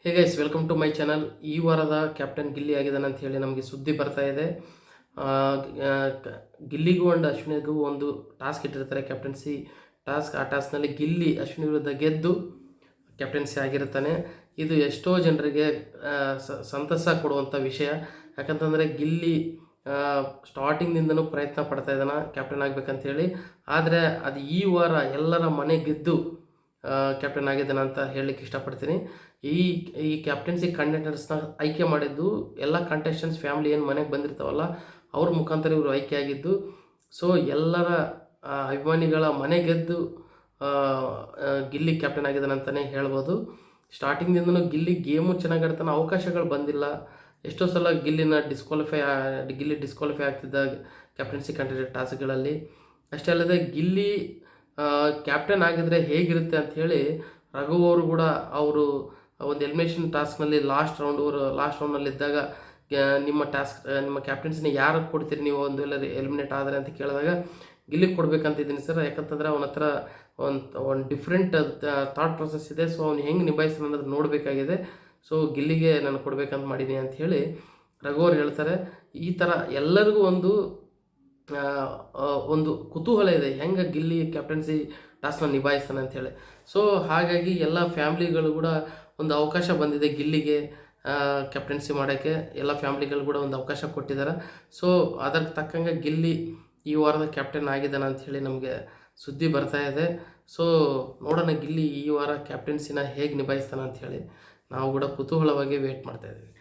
Hey guys, welcome to my channel. ಈ ವಾರದ captain Gilli ಆಗಿದ್ದಾನೆ ಅಂತ ಹೇಳಿ ನಮಗೆ ಸುದ್ದಿ ಬರ್ತಾ ಇದೆ. ಆ, ಆ, ಗಿಲ್ಲಿಗೂ ಒಂದು ಅಶ್ವಿನಿಗೂ ಒಂದು ಟಾಸ್ಕ್ ಇಟ್ಟಿರ್ತಾರೆ, ಕ್ಯಾಪ್ಟನ್ಸಿ ಟಾಸ್ಕ್. ಆ ಟಾಸ್ಕ್ನಲ್ಲಿ ಗಿಲ್ಲಿ ಅಶ್ವಿನಿ ವಿರುದ್ಧ ಗೆದ್ದು ಕ್ಯಾಪ್ಟನ್ಸಿ ಆಗಿರ್ತಾನೆ. ಇದು ಎಷ್ಟೋ ಜನರಿಗೆ ಸಂತಸ ಕೊಡುವಂಥ ವಿಷಯ. ಯಾಕಂತಂದರೆ ಗಿಲ್ಲಿ ಸ್ಟಾರ್ಟಿಂಗ್ನಿಂದನೂ ಪ್ರಯತ್ನ ಪಡ್ತಾ ಇದ್ದಾನೆ ಕ್ಯಾಪ್ಟನ್ ಆಗಬೇಕಂತೇಳಿ. ಆದರೆ ಅದು ಈ ವಾರ ಎಲ್ಲರ ಮನೆ ಗೆದ್ದು ಕ್ಯಾಪ್ಟನ್ ಆಗಿದ್ದಾನೆ ಅಂತ ಹೇಳಲಿಕ್ಕೆ ಇಷ್ಟಪಡ್ತೀನಿ. ಈ ಈ ಕ್ಯಾಪ್ಟನ್ಸಿ ಕಂಟೆಂಟರ್ಸ್ನ ಆಯ್ಕೆ ಮಾಡಿದ್ದು ಎಲ್ಲ ಕಂಟೆಸ್ಟೆಂಟ್ಸ್ ಫ್ಯಾಮಿಲಿ ಏನು ಮನೆಗೆ ಬಂದಿರ್ತಾವಲ್ಲ ಅವ್ರ ಮುಖಾಂತರ ಇವರು ಆಯ್ಕೆ ಆಗಿದ್ದು. ಸೊ ಎಲ್ಲರ ಅಭಿಮಾನಿಗಳ ಮನೆ ಗೆದ್ದು ಗಿಲ್ಲಿ ಕ್ಯಾಪ್ಟನ್ ಆಗಿದ್ದಾನೆ ಅಂತಲೇ ಹೇಳ್ಬೋದು. ಸ್ಟಾರ್ಟಿಂಗ್ನಿಂದನೂ ಗಿಲ್ಲಿ ಗೇಮು ಚೆನ್ನಾಗಿ ಆಡ್ತಾನೆ, ಅವಕಾಶಗಳು ಬಂದಿಲ್ಲ. ಎಷ್ಟೋ ಸಲ ಗಿಲ್ಲಿ ಡಿಸ್ಕ್ವಾಲಿಫೈ ಆಗ್ತಿದ್ದ ಕ್ಯಾಪ್ಟನ್ಸಿ ಕಂಟೆಂಟ್ ಟಾಸ್ಕ್ಗಳಲ್ಲಿ. ಅಷ್ಟೇ ಅಲ್ಲದೆ ಗಿಲ್ಲಿ ಕ್ಯಾಪ್ಟನ್ ಆಗಿದ್ರೆ ಹೇಗಿರುತ್ತೆ ಅಂಥೇಳಿ ರಘು ಅವರು ಕೂಡ ಅವರು ಒಂದು ಎಲಿಮಿನೇಷನ್ ಟಾಸ್ಕ್ನಲ್ಲಿ ಲಾಸ್ಟ್ ರೌಂಡ್ನಲ್ಲಿದ್ದಾಗ ನಿಮ್ಮ ಕ್ಯಾಪ್ಟನ್ಸಿನ ಯಾರು ಕೊಡ್ತೀರಿ ನೀವು ಒಂದು ವೇಳೆ ಎಲಿಮಿನೇಟ್ ಆದರೆ ಅಂತ ಕೇಳಿದಾಗ ಗಿಲ್ಲಿಗೆ ಕೊಡ್ಬೇಕಂತಿದ್ದೀನಿ ಸರ್. ಯಾಕಂತಂದರೆ ಅವನ ಹತ್ರ ಒಂದು ಡಿಫ್ರೆಂಟ್ ಥಾಟ್ ಪ್ರೊಸೆಸ್ ಇದೆ. ಸೊ ಅವ್ನು ಹೆಂಗೆ ನಿಭಾಯಿಸ್ತಾನೆ ಅನ್ನೋದು ನೋಡಬೇಕಾಗಿದೆ. ಸೊ ಗಿಲ್ಲಿಗೆ ನಾನು ಕೊಡಬೇಕಂತ ಮಾಡೀನಿ ಅಂತ ಹೇಳಿ ರಘು ಅವ್ರು ಹೇಳ್ತಾರೆ. ಈ ಥರ ಎಲ್ಲರಿಗೂ ಒಂದು ಕುತೂಹಲ ಇದೆ, ಹೆಂಗೆ ಗಿಲ್ಲಿ ಕ್ಯಾಪ್ಟನ್ಸಿ ಟಾಸ್ಕ್ನ ನಿಭಾಯಿಸ್ತಾನೆ ಅಂಥೇಳಿ. ಸೊ ಹಾಗಾಗಿ ಎಲ್ಲ ಫ್ಯಾಮ್ಲಿಗಳು ಕೂಡ ಒಂದು ಅವಕಾಶ ಬಂದಿದೆ ಗಿಲ್ಲಿಗೆ ಕ್ಯಾಪ್ಟನ್ಸಿ ಮಾಡೋಕ್ಕೆ. ಎಲ್ಲ ಫ್ಯಾಮ್ಲಿಗಳು ಕೂಡ ಒಂದು ಅವಕಾಶ ಕೊಟ್ಟಿದ್ದಾರೆ. ಸೊ ಅದಕ್ಕೆ ತಕ್ಕಂಗೆ ಗಿಲ್ಲಿ ಈ ವಾರದ ಕ್ಯಾಪ್ಟನ್ ಆಗಿದ್ದಾನೆ ಅಂಥೇಳಿ ನಮಗೆ ಸುದ್ದಿ ಬರ್ತಾ ಇದೆ. ಸೊ ನೋಡೋಣ ಗಿಲ್ಲಿ ಈ ವಾರ ಕ್ಯಾಪ್ಟನ್ಸಿನ ಹೇಗೆ ನಿಭಾಯಿಸ್ತಾನೆ ಅಂಥೇಳಿ ನಾವು ಕೂಡ ಕುತೂಹಲವಾಗಿ ವೇಟ್ ಮಾಡ್ತಾಯಿದ್ದೀವಿ.